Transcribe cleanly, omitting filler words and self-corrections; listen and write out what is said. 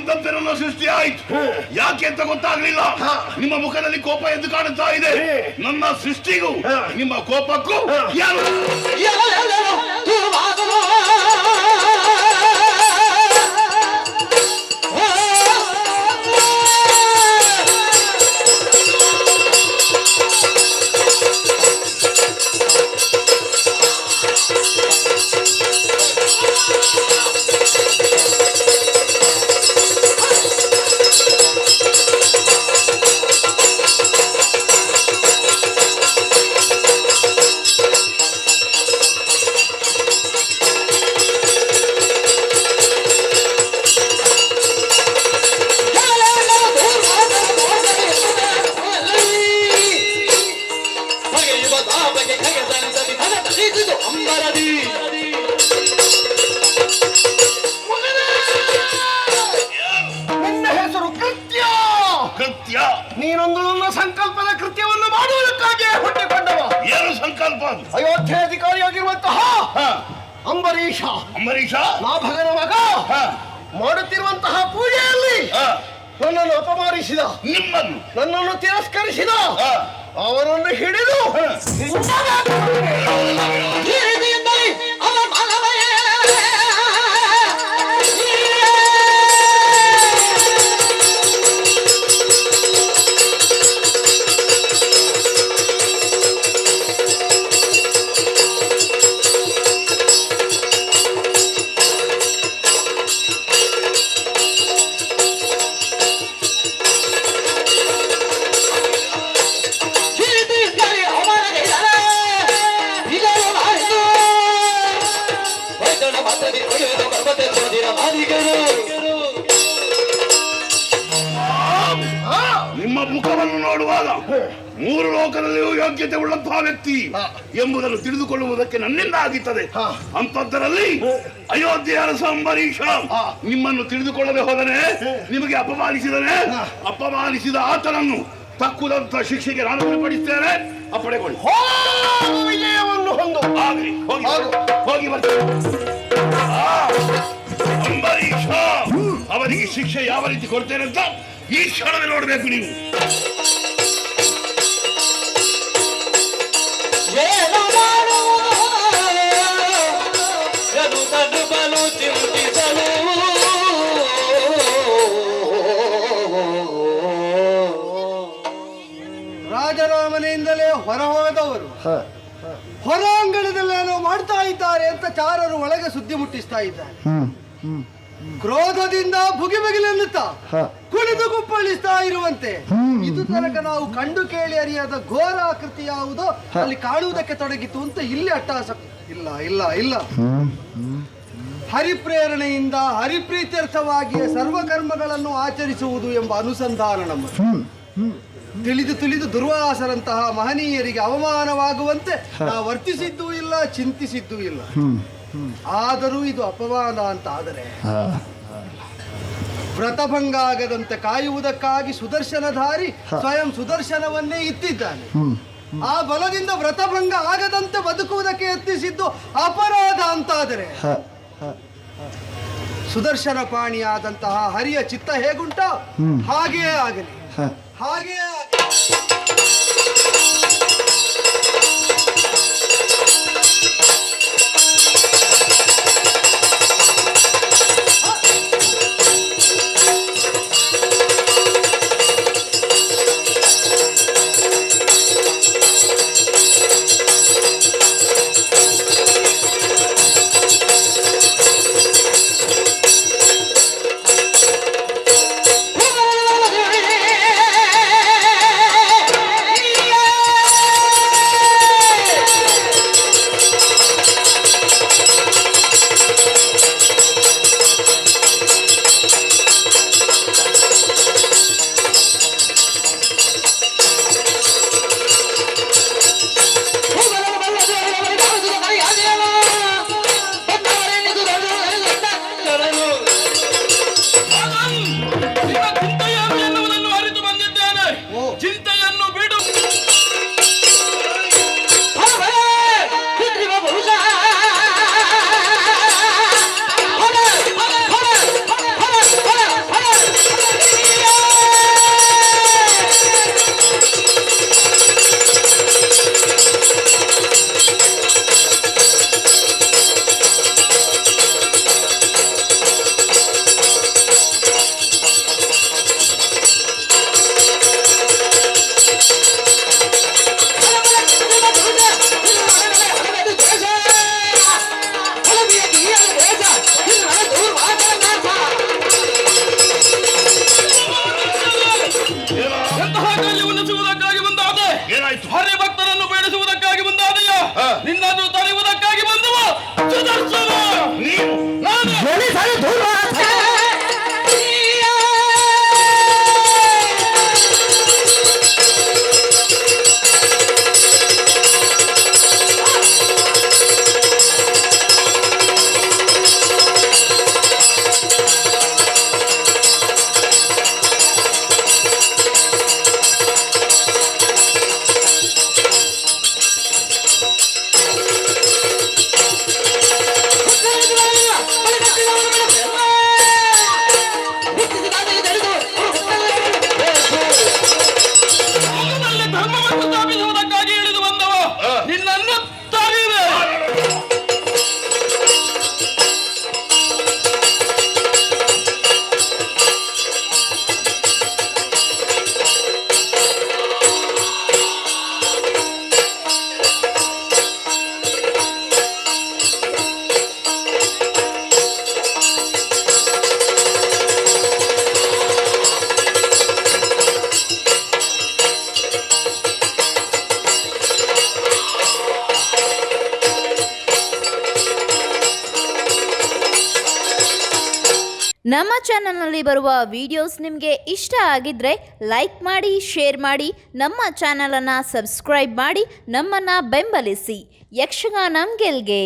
ಇದ್ದದ್ದಂತೆ ನನ್ನ ಸೃಷ್ಟಿ ಆಯ್ತು. ಯಾಕೆ ಅಂತ ಗೊತ್ತಾಗ್ಲಿಲ್ಲ. ನಿಮ್ಮ ಮುಖದಲ್ಲಿ ಕೋಪ ಎದ್ದು ಕಾಣುತ್ತಾ ಇದೆ. ನನ್ನ ಸೃಷ್ಟಿಗೂ ನಿಮ್ಮ ಕೋಪಕ್ಕೂ ಯಾರು ನೀನೊಂದು ನನ್ನ ಸಂಕಲ್ಪದ ಕೃತ್ಯವನ್ನು ಮಾಡುವುದಕ್ಕಾಗಿ ಹುಟ್ಟಿಕೊಂಡವ. ಏನು ಸಂಕಲ್ಪ? ಅಯೋಧ್ಯಾಧಿಕಾರಿಯಾಗಿರುವಂತಹ ಅಂಬರೀಷ ನಾ ಭಗನ ಮಗ ಮಾಡುತ್ತಿರುವಂತಹ ಪೂಜೆಯಲ್ಲಿ ನನ್ನನ್ನು ಅಪಮಾನಿಸಿದ, ನನ್ನನ್ನು ತಿರಸ್ಕರಿಸಿದ, ಅವನನ್ನು ಹಿಡಿದು ನಿಮ್ಮ ಮುಖವನ್ನು ನೋಡುವಾಗ ಮೂರು ಲೋಕದಲ್ಲಿಯೂ ಯೋಗ್ಯತೆ ಉಳ್ಳಂತಹ ವ್ಯಕ್ತಿ ಎಂಬುದನ್ನು ತಿಳಿದುಕೊಳ್ಳುವುದಕ್ಕೆ ನನ್ನಿಂದ ಆಗಿತ್ತದೆ. ಅಂತದ್ದರಲ್ಲಿ ಅಯೋಧ್ಯೆಯ ಅರಸ ಅಂಬರೀಷ ನಿಮ್ಮನ್ನು ತಿಳಿದುಕೊಳ್ಳದೆ ಹೋದರೆ ನಿಮಗೆ ಅಪಮಾನಿಸಿದ ಆತನನ್ನು ತಕ್ಕುದಂತ ಶಿಕ್ಷೆಗೆ ನಾನು ಗುರಿಪಡಿಸ್ತೇನೆ. ಅಪ್ಪಡೆಕೊಳ್ಳಿ. ವಿಜಯವನ್ನು ಹೊಂದು ಹೋಗಿ ಬರ್ತೇನೆ. ಅಂಬರೀಷ ಅವರಿಗೆ ಶಿಕ್ಷೆ ಯಾವ ರೀತಿ ಕೊಡ್ತೇನೆ ಅಂತ ಈ ಕ್ಷಣವೇ ನೋಡಬೇಕು ನೀವು. ರಾಜರಾಮನೆಯಿಂದಲೇ ಹೊರ ಹೋದವರು ಹೊರಾಂಗಣದಲ್ಲೇನೋ ಮಾಡ್ತಾ ಇದ್ದಾರೆ ಅಂತ ಚಾರರು ಒಳಗೆ ಸುದ್ದಿ ಮುಟ್ಟಿಸ್ತಾ ಇದ್ದಾರೆ. ಕ್ರೋಧದಿಂದ ಬುಗಿಬಗಿಲೆನ್ನುತ್ತಾ ಕುಣಿದು ಕುಪ್ಪಳಿಸ್ತಾ ಇರುವಂತೆ ಇದು ತನಕ ನಾವು ಕಂಡು ಕೇಳಿ ಅರಿಯದ ಘೋರ ಆಕೃತಿ ಯಾವುದೋ ಅಲ್ಲಿ ಕಾಣುವುದಕ್ಕೆ ತೊಡಗಿತು ಅಂತ ಇಲ್ಲಿ ಅಟ್ಟಹಾಸ. ಇಲ್ಲ ಹರಿಪ್ರೇರಣೆಯಿಂದ ಹರಿಪ್ರೀತ್ಯರ್ಥವಾಗಿ ಸರ್ವಕರ್ಮಗಳನ್ನು ಆಚರಿಸುವುದು ಎಂಬ ಅನುಸಂಧಾನ ನಮ್ಮದು. ತಿಳಿದು ದುರ್ವಾಸರಂತಹ ಮಹನೀಯರಿಗೆ ಅವಮಾನವಾಗುವಂತೆ ನಾವು ವರ್ತಿಸಿದ್ದೂ ಇಲ್ಲ, ಚಿಂತಿಸಿದ್ದೂ ಇಲ್ಲ. ಆದರೂ ಇದು ಅಪಮಾನ ಅಂತ ಆದರೆ ವ್ರತಭಂಗ ಆಗದಂತೆ ಕಾಯುವುದಕ್ಕಾಗಿ ಸುದರ್ಶನಧಾರಿ ಸ್ವಯಂ ಸುದರ್ಶನವನ್ನೇ ಇತ್ತಿದ್ದಾನೆ. ಆ ಬಲದಿಂದ ವ್ರತಭಂಗ ಆಗದಂತೆ ಬದುಕುವುದಕ್ಕೆ ಯತ್ನಿಸಿದ್ದು ಅಪರಾಧ ಅಂತಾದರೆ ಸುದರ್ಶನ ಪಾಣಿಯಾದಂತಹ ಹರಿಯ ಚಿತ್ತ ಹೇಗುಂಟ ಹಾಗೆಯೇ ಆಗಲಿ. ಸೋಲಿಸಲು ದುರ್ವಾಸ ಧರ್ಮವನ್ನು ಸ್ಥಾಪಿಸುವುದಕ್ಕಾಗಿ ಇಳಿದು ಬಂದವ ನಿನ್ನನ್ನು ತರಿವೆ. ನಮ್ಮ ಚಾನಲ್ನಲ್ಲಿ ಬರುವ ವಿಡಿಯೋಸ್ ನಿಮಗೆ ಇಷ್ಟ ಆಗಿದ್ರೆ ಲೈಕ್ ಮಾಡಿ, ಶೇರ್ ಮಾಡಿ, ನಮ್ಮ ಚಾನಲನ್ನು ಸಬ್ಸ್ಕ್ರೈಬ್ ಮಾಡಿ, ನಮ್ಮನ್ನು ಬೆಂಬಲಿಸಿ. ಯಕ್ಷಗಾನ ಗೆಲ್ಗೆ.